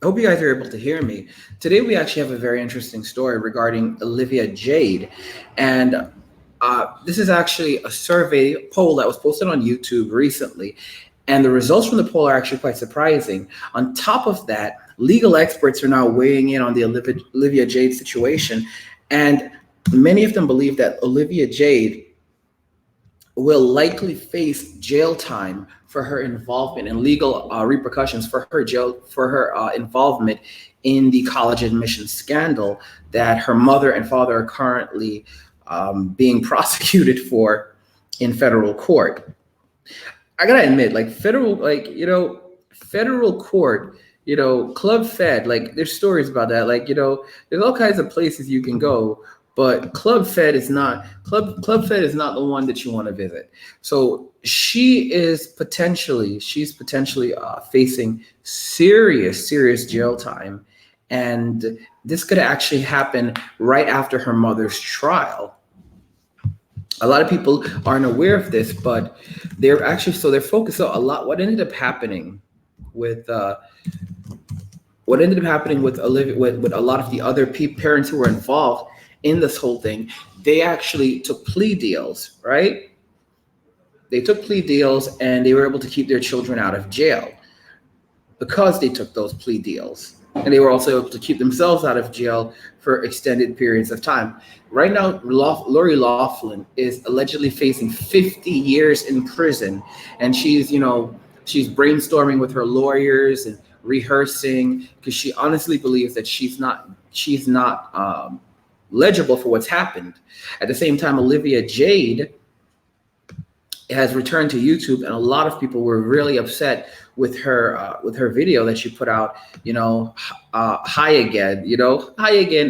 I hope you guys are able to hear me. Today, we actually have a very interesting story regarding Olivia Jade. And this is actually a survey poll that was posted on YouTube recently. And the results from the poll are actually quite surprising. On top of that, legal experts are now weighing in on the Olivia Jade situation. And many of them believe that Olivia Jade will likely face jail time for her involvement in legal repercussions for her involvement in the college admission scandal that her mother and father are currently being prosecuted for in federal court. I gotta admit, like federal court, Club Fed, like there's stories about that. Like, there's all kinds of places you can go, but Club Fed is not the one that you want to visit. So she's potentially facing serious jail time, and this could actually happen right after her mother's trial. A lot of people aren't aware of this, but they're focused on a lot. With what ended up happening with Olivia, with a lot of the other parents who were involved in this whole thing, they actually took plea deals, right? They took plea deals and they were able to keep their children out of jail because they took those plea deals. And they were also able to keep themselves out of jail for extended periods of time. Right now, Lori Loughlin is allegedly facing 50 years in prison, and she's brainstorming with her lawyers and rehearsing because she honestly believes that she's not legible for what's happened. At the same time, Olivia Jade has returned to YouTube, and a lot of people were really upset with her video that she put out. Hi again,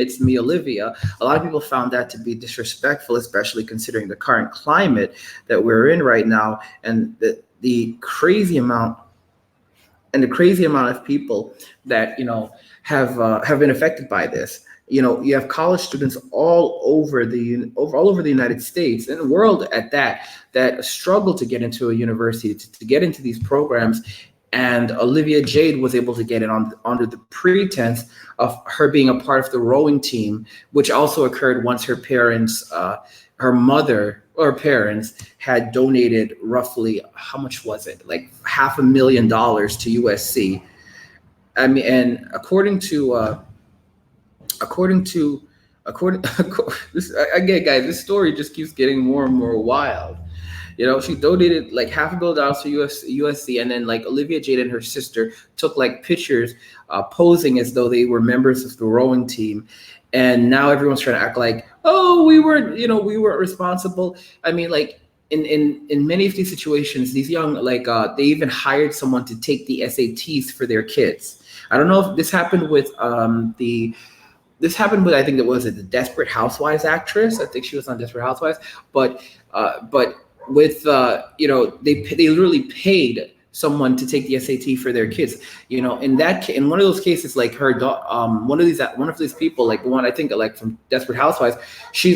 it's me, Olivia. A lot of people found that to be disrespectful, especially considering the current climate that we're in right now, and the crazy amount of people that have been affected by this. You have college students all over the United States and the world at that struggle to get into a university, to get into these programs. And Olivia Jade was able to get in under the pretense of her being a part of the rowing team, which also occurred once her parents, her mother or parents had donated roughly, how much was it? Like $500,000 to USC. I mean, and according this again, guys, this story just keeps getting more and more wild. She donated like $500,000 to USC, and then like Olivia Jade and her sister took like pictures posing as though they were members of the rowing team. And now everyone's trying to act like, oh, we weren't responsible. I mean, like in many of these situations, these young, they even hired someone to take the SATs for their kids. I don't know if this happened with I think it was the Desperate Housewives actress. I think she was on Desperate Housewives, but with they literally paid someone to take the SAT for their kids. In one of those cases, like her one of these people, like the one I think like from Desperate Housewives,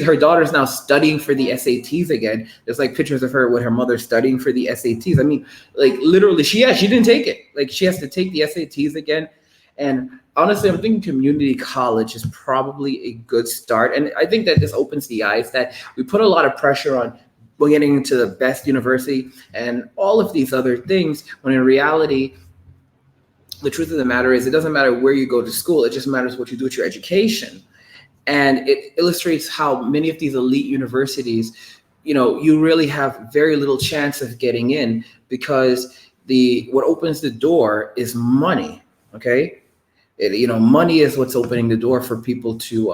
her daughter's now studying for the SATs again. There's like pictures of her with her mother studying for the SATs. I mean, like literally, she didn't take it. Like she has to take the SATs again. And honestly, I'm thinking community college is probably a good start. And I think that this opens the eyes that we put a lot of pressure on getting into the best university and all of these other things, when in reality, the truth of the matter is it doesn't matter where you go to school. It just matters what you do with your education. And it illustrates how many of these elite universities, you really have very little chance of getting in because what opens the door is money. Okay. Money is what's opening the door for people to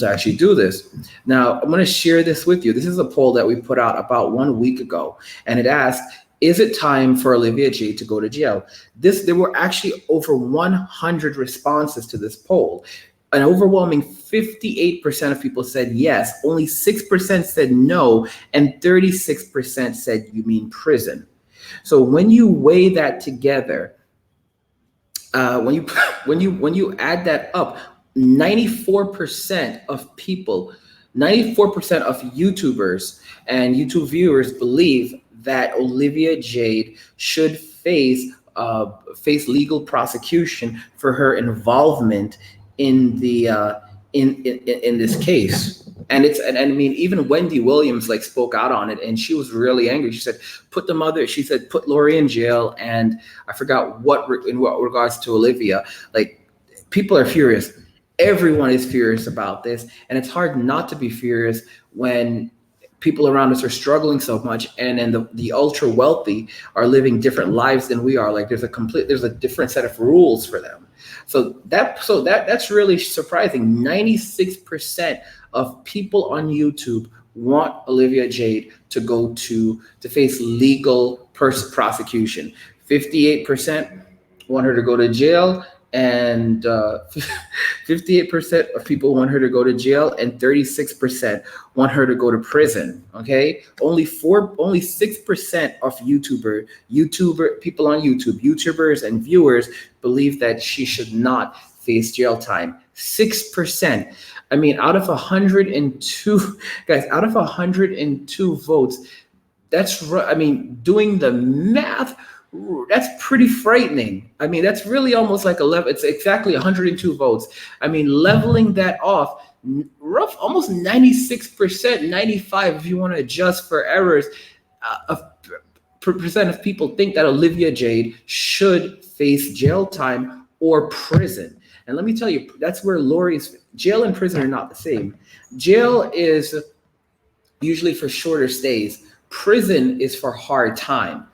actually do this. Now, I'm going to share this with you. This is a poll that we put out about 1 week ago, and it asked, is it time for Olivia Jade to go to jail? There were actually over 100 responses to this poll. An overwhelming 58% of people said yes, only 6% said no, and 36% said you mean prison. So when you weigh that together, when you add that up, 94% of people, 94% of YouTubers and YouTube viewers believe that Olivia Jade should face face legal prosecution for her involvement in the in this case. And I mean, even Wendy Williams like spoke out on it, and she was really angry. She said, she said, put Lori in jail, and I forgot in what regards to Olivia. Like, people are furious. Everyone is furious about this, and it's hard not to be furious when people around us are struggling so much, and then the ultra wealthy are living different lives than we are. Like, there's a different set of rules for them. So that's really surprising. 96% of people on YouTube want Olivia Jade to go to face legal prosecution. 58% want her to go to jail, and 58% of people want her to go to jail, and 36% want her to go to prison. Okay, only 6% of YouTuber people on YouTube, YouTubers and viewers believe that she should not face jail time. 6%. I mean, out of 102 guys, out of 102 votes, I mean, doing the math, that's pretty frightening. I mean, that's really almost like 11. It's exactly 102 votes. I mean, leveling that off, almost 96%, 95 if you want to adjust for errors, percent of people think that Olivia Jade should face jail time or prison. And let me tell you, that's where Lori's jail and prison are not the same. Jail is usually for shorter stays. Prison is for hard time.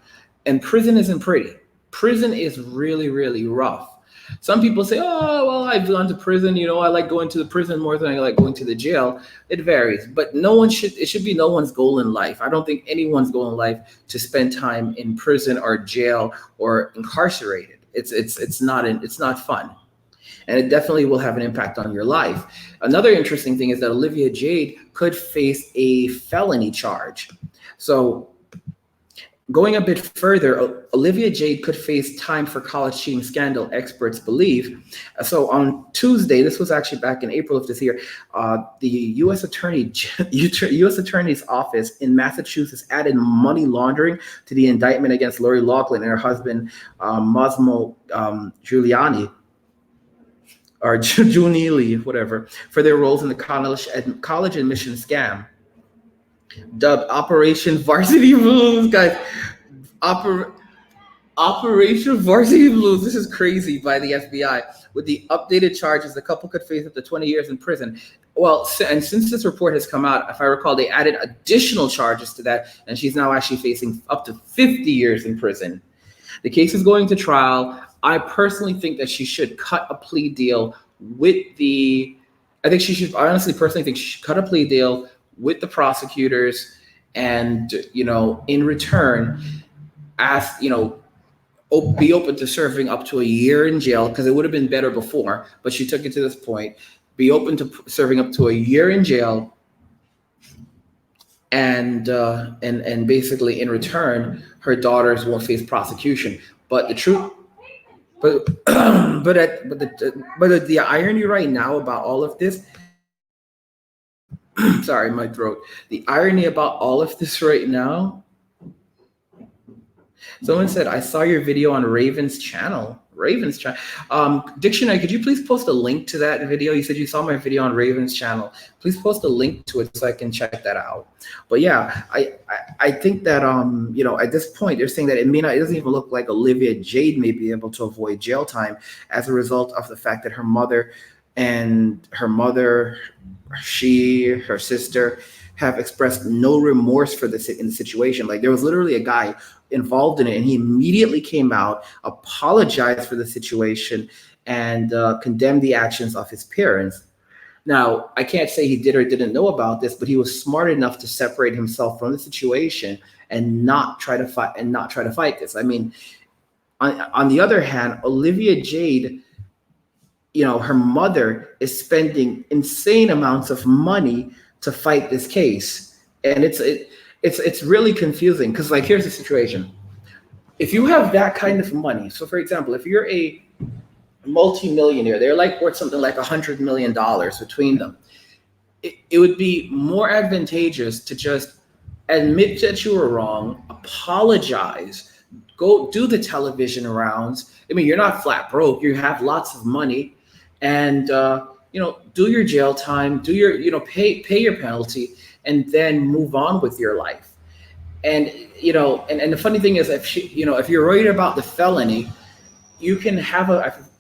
And prison isn't pretty. Prison is really, really rough. Some people say, oh, well, I've gone to prison. You know, I like going to the prison more than I like going to the jail. It varies, but it should be no one's goal in life. I don't think anyone's goal in life to spend time in prison or jail or incarcerated. It's not fun. And it definitely will have an impact on your life. Another interesting thing is that Olivia Jade could face a felony charge. So, going a bit further, Olivia Jade could face time for college cheating scandal, experts believe. So on Tuesday, this was actually back in April of this year, the U.S. Attorney's Office in Massachusetts added money laundering to the indictment against Lori Loughlin and her husband, Massimo Giuliani, or Giunili, whatever, for their roles in the college admission scam, dubbed Operation Varsity Blues, guys. Operation Varsity Blues. This is crazy by the FBI. With the updated charges, the couple could face up to 20 years in prison. Well, and since this report has come out, if I recall, they added additional charges to that, and she's now actually facing up to 50 years in prison. The case is going to trial. I personally think that she should cut a plea deal personally think she should cut a plea deal with the prosecutors, and, you know, in return, be open to serving up to a year in jail, because it would have been better before, but she took it to this point. Be open to serving up to a year in jail, and basically in return, her daughters won't face prosecution. But the truth, but the irony right now about all of this. Sorry, my throat. The irony about all of this right now. Someone said, I saw your video on Raven's channel. Dictionary, could you please post a link to that video? You said you saw my video on Raven's channel. Please post a link to it so I can check that out. But yeah, I think that at this point they're saying that it doesn't even look like Olivia Jade may be able to avoid jail time as a result of the fact that her sister have expressed no remorse for this in the situation. Like, there was literally a guy involved in it, and he immediately came out, apologized for the situation, and condemned the actions of his parents. Now, I can't say he did or didn't know about this, but he was smart enough to separate himself from the situation and not try to fight this. I mean, on the other hand, Olivia Jade, her mother is spending insane amounts of money to fight this case, and it's really confusing, because, like, here's the situation. If you have that kind of money, so for example, if you're a multi-millionaire, they're like worth something like $100 million between them, it would be more advantageous to just admit that you were wrong, apologize Go do the television rounds. I mean, you're not flat broke. You have lots of money, and do your jail time, do your pay your penalty, and then move on with your life. And and the funny thing is, if you're worried about the felony, you can have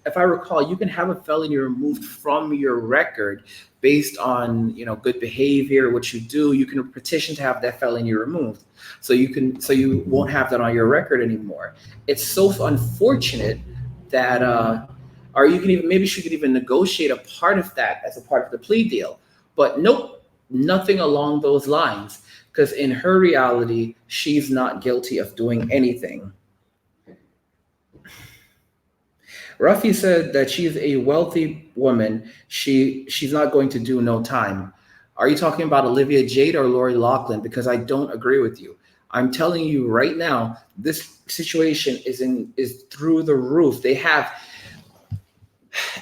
if I recall, you can have a felony removed from your record based on good behavior, what you do. You can petition to have that felony removed, so you won't have that on your record anymore. It's so unfortunate that or you can even, maybe she could even negotiate a part of that as a part of the plea deal, but nope, nothing along those lines, because in her reality, she's not guilty of doing anything. Ruffy said that she's a wealthy woman. She's not going to do no time. Are you talking about Olivia Jade or Lori Loughlin? Because I don't agree with you. I'm telling you right now, this situation is through the roof. They have.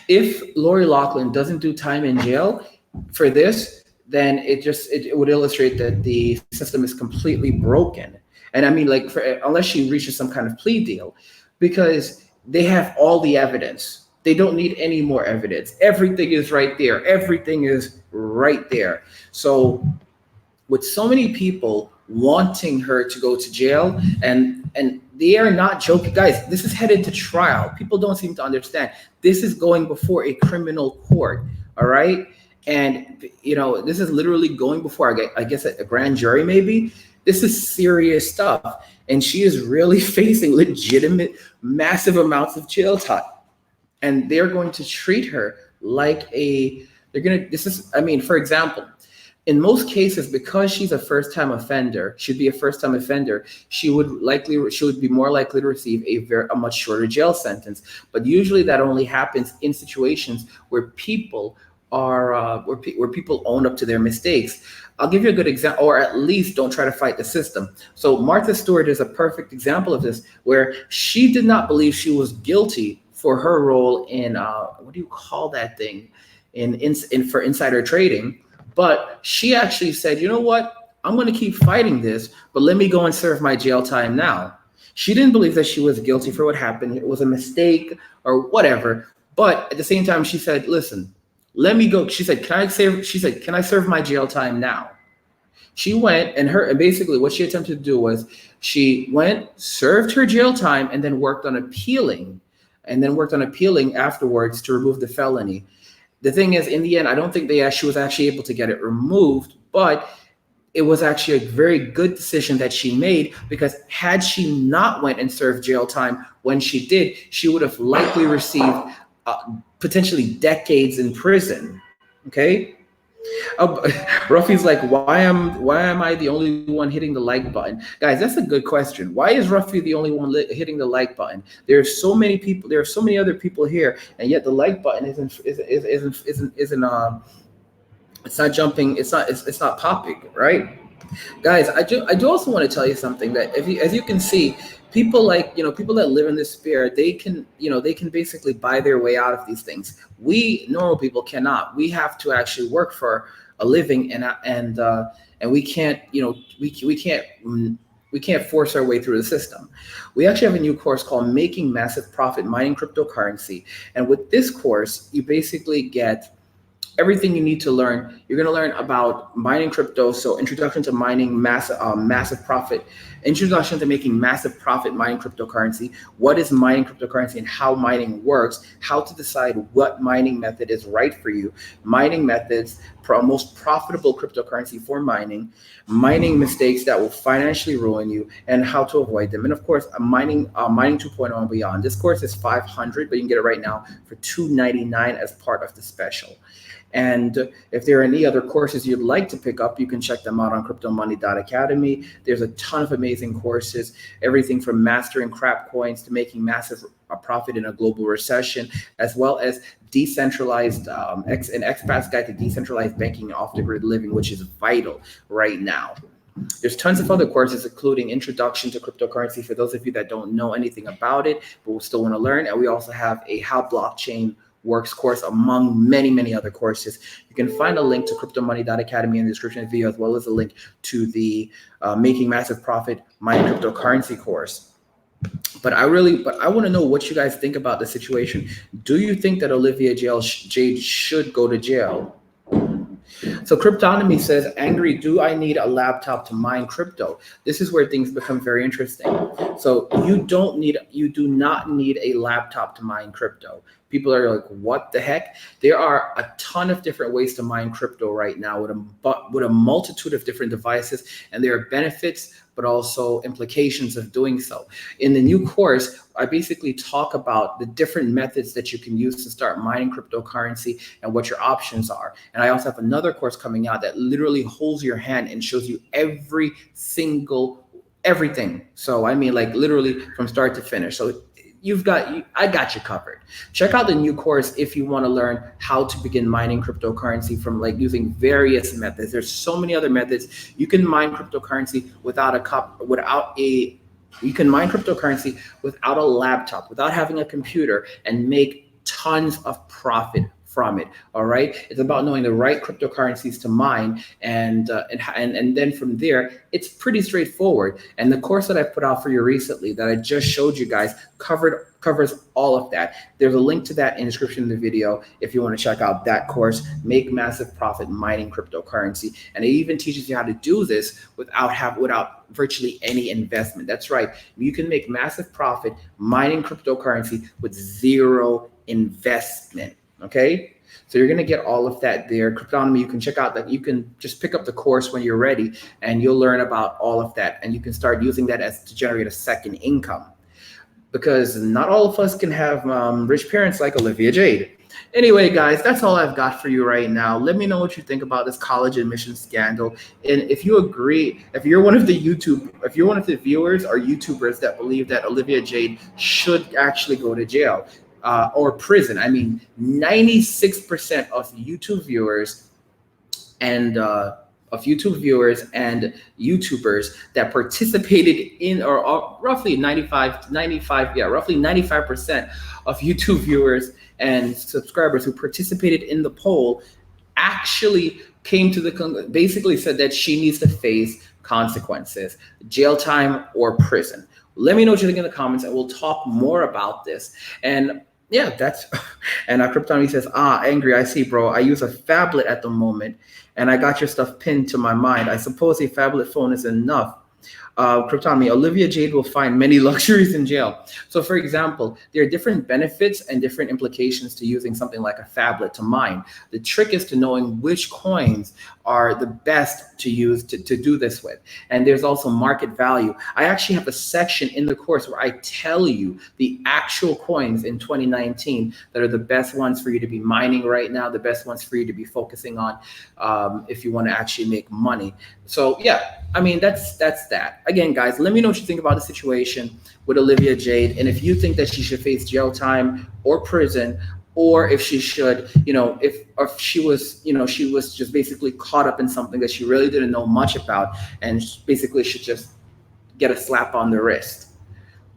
If Lori Loughlin doesn't do time in jail for this, then it would illustrate that the system is completely broken. And I mean, like, unless she reaches some kind of plea deal, because they have all the evidence. They don't need any more evidence. Everything is right there. Everything is right there. So with so many people wanting her to go to jail, and they are not joking, guys, this is headed to trial. People don't seem to understand. This is going before a criminal court, all right? And this is literally going before, I guess, a grand jury maybe. This is serious stuff. And she is really facing legitimate, massive amounts of jail time. And they're going to treat her like for example, in most cases, because she's a first-time offender, should be a first-time offender, she would be more likely to receive a much shorter jail sentence. But usually that only happens in situations where people are where people own up to their mistakes. I'll give you a good example, or at least don't try to fight the system. So Martha Stewart is a perfect example of this, where she did not believe she was guilty for her role in what do you call that thing, for insider trading. But she actually said, you know what, I'm going to keep fighting this, but let me go and serve my jail time now. She didn't believe that she was guilty for what happened. It was a mistake or whatever. But at the same time, she said, listen, let me go. She said, can I serve my jail time now? She went, and basically what she attempted to do was she went, served her jail time, and then worked on appealing afterwards to remove the felony. The thing is, in the end, I don't think she was actually able to get it removed, but it was actually a very good decision that she made, because had she not went and served jail time when she did, she would have likely received potentially decades in prison. Okay. Ruffy's like, why am I the only one hitting the like button? Guys, that's a good question. Why is Ruffy the only one hitting the like button? There are so many people. There are so many other people here, and yet the like button isn't. It's not jumping. It's not popping. Right, guys. I do also want to tell you something, that as you can see, people people that live in this sphere, they can basically buy their way out of these things. We normal people cannot. We have to actually work for a living, and we can't we can't force our way through the system. We actually have a new course called Making Massive Profit Mining Cryptocurrency, and with this course, you basically get everything you need to learn. You're going to learn about mining crypto. So introduction to mining massive profit, introduction to making massive profit mining cryptocurrency. What is mining cryptocurrency and how mining works, how to decide what mining method is right for you, mining methods, most profitable cryptocurrency for mining mistakes that will financially ruin you, and how to avoid them. And of course, mining 2.0 and beyond. This course is $500, but you can get it right now for $299 as part of the special. And if there are any other courses you'd like to pick up, you can check them out on cryptomoney.academy. There's a ton of amazing courses, everything from mastering crap coins to making massive profit in a global recession, as well as decentralized an expat's guide to decentralized banking and off-the-grid living, which is vital right now. There's tons of other courses, including Introduction to Cryptocurrency for those of you that don't know anything about it, but will still want to learn. And we also have a How Blockchain Works course, among many, many other courses. You can find a link to cryptomoney.academy in the description of the video, as well as a link to the Making Massive Profit Mining Cryptocurrency course. But I want to know what you guys think about the situation. Do you think that Jade should go to jail? So Cryptonomy says, angry, do I need a laptop to mine crypto? This is where things become very interesting. So you do not need a laptop to mine crypto. People are like, what the heck? There are a ton of different ways to mine crypto right now with a multitude of different devices, and there are benefits, but also implications of doing so. In the new course, I basically talk about the different methods that you can use to start mining cryptocurrency and what your options are. And I also have another course coming out that literally holds your hand and shows you everything. So I mean, like literally from start to finish. So I got you covered. Check out the new course if you want to learn how to begin mining cryptocurrency from like using various methods. There's so many other methods. You can mine cryptocurrency you can mine cryptocurrency without a laptop, without having a computer, and make tons of profit from it. All right, it's about knowing the right cryptocurrencies to mine, and then from there, it's pretty straightforward. And the course that I put out for you recently, that I just showed you guys, covers all of that. There's a link to that in the description of the video if you want to check out that course, Make Massive Profit Mining Cryptocurrency. And it even teaches you how to do this without virtually any investment. That's right, you can make massive profit mining cryptocurrency with zero investment. Okay, so you're going to get all of that there. Cryptonomy, you can check out that. You can just pick up the course when you're ready, and you'll learn about all of that, and you can start using that to generate a second income, because not all of us can have rich parents like Olivia Jade. Anyway, guys, that's all I've got for you right now. Let me know what you think about this college admission scandal. And if you agree, if you're one of the viewers or YouTubers that believe that Olivia Jade should actually go to jail or prison. I mean, 96% of YouTube viewers and YouTubers that participated in, or roughly 95% of YouTube viewers and subscribers who participated in the poll actually came to basically said that she needs to face consequences, jail time or prison. Let me know what you think in the comments, and we'll talk more about this. And yeah, and Cryptonomy says, angry, I see, bro. I use a phablet at the moment, and I got your stuff pinned to my mind. I suppose a phablet phone is enough. Cryptonomy, Olivia Jade will find many luxuries in jail. So for example, there are different benefits and different implications to using something like a phablet to mine. The trick is to knowing which coins are the best to use to do this with. And there's also market value. I actually have a section in the course where I tell you the actual coins in 2019 that are the best ones for you to be mining right now, the best ones for you to be focusing on if you want to actually make money. So yeah, I mean, that's that. Again, guys, let me know what you think about the situation with Olivia Jade, and if you think that she should face jail time or prison, or if she should, if she was just basically caught up in something that she really didn't know much about, and basically should just get a slap on the wrist.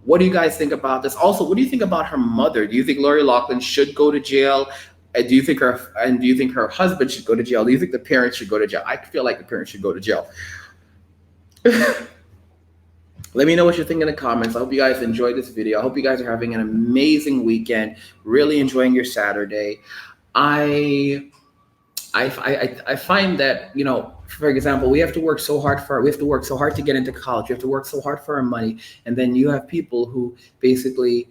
What do you guys think about this? Also, what do you think about her mother? Do you think Lori Loughlin should go to jail? Do you think her husband should go to jail? Do you think the parents should go to jail? I feel like the parents should go to jail. Let me know what you think in the comments. I hope you guys enjoyed this video. I hope you guys are having an amazing weekend, really enjoying your Saturday. I find that, for example, we have to work so hard to get into college. We have to work so hard for our money. And then you have people who basically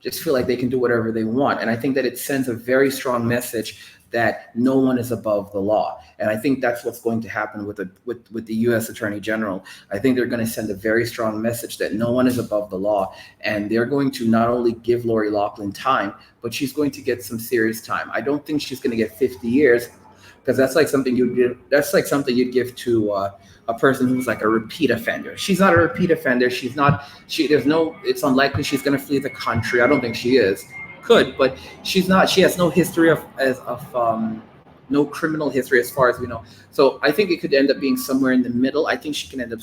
just feel like they can do whatever they want. And I think that it sends a very strong message that no one is above the law. And I think that's what's going to happen with the U.S. Attorney General. I think they're going to send a very strong message that no one is above the law. And they're going to not only give Lori Loughlin time, but she's going to get some serious time. I don't think she's going to get 50 years, because that's like something you'd give to a person who's like a repeat offender. She's not a repeat offender. It's unlikely she's going to flee the country. I don't think she is. Could, but she's not. She has no history no criminal history as far as we know. So I think it could end up being somewhere in the middle. I think she can end up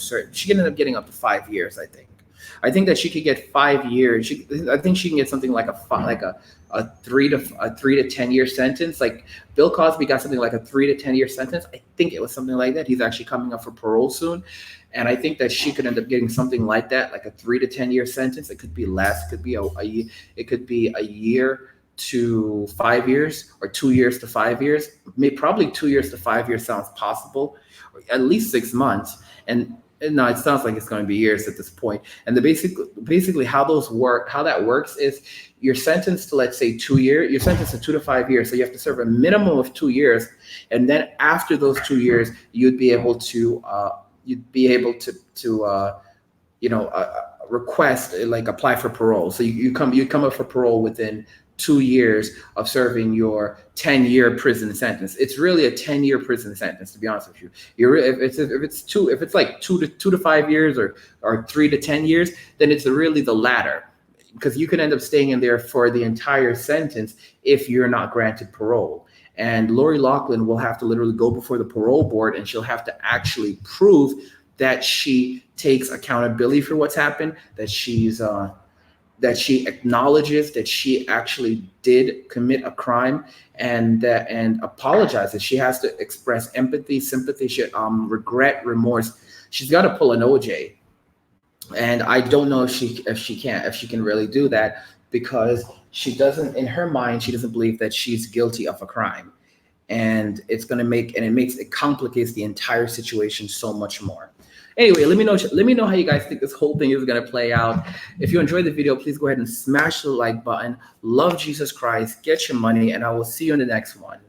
getting up to 5 years, I think. I think that she could get 5 years. I think she can get something like a 3 to 10 year sentence. Like Bill Cosby got something like a 3 to 10 year sentence. I think it was something like that. He's actually coming up for parole soon, and I think that she could end up getting something like that, like a 3 to 10 year sentence. It could be less. It could be it could be a year to 5 years, or 2 years to 5 years. Maybe probably 2 years to 5 years sounds possible, or at least 6 months. And no, it sounds like it's going to be years at this point. And basically how that works is you're sentenced to, let's say, 2 years. You're sentenced to 2 to 5 years, so you have to serve a minimum of 2 years, and then after those 2 years, you'd be able to request, like, apply for parole. So you come up for parole within 2 years of serving your 10-year prison sentence. It's really a 10-year prison sentence, to be honest with you. If it's like 2 to 5 years, or 3 to 10 years, then it's really the latter, because you can end up staying in there for the entire sentence if you're not granted parole. And Lori Loughlin will have to literally go before the parole board, and she'll have to actually prove that she takes accountability for what's happened, that she acknowledges that she actually did commit a crime, and apologizes. She has to express empathy, sympathy, regret, remorse. She's got to pull an OJ, and I don't know if she can really do that, because she doesn't, in her mind, she doesn't believe that she's guilty of a crime, and it complicates the entire situation so much more. Anyway, let me know how you guys think this whole thing is going to play out. If you enjoyed the video, please go ahead and smash the like button. Love Jesus Christ. Get your money, and I will see you in the next one.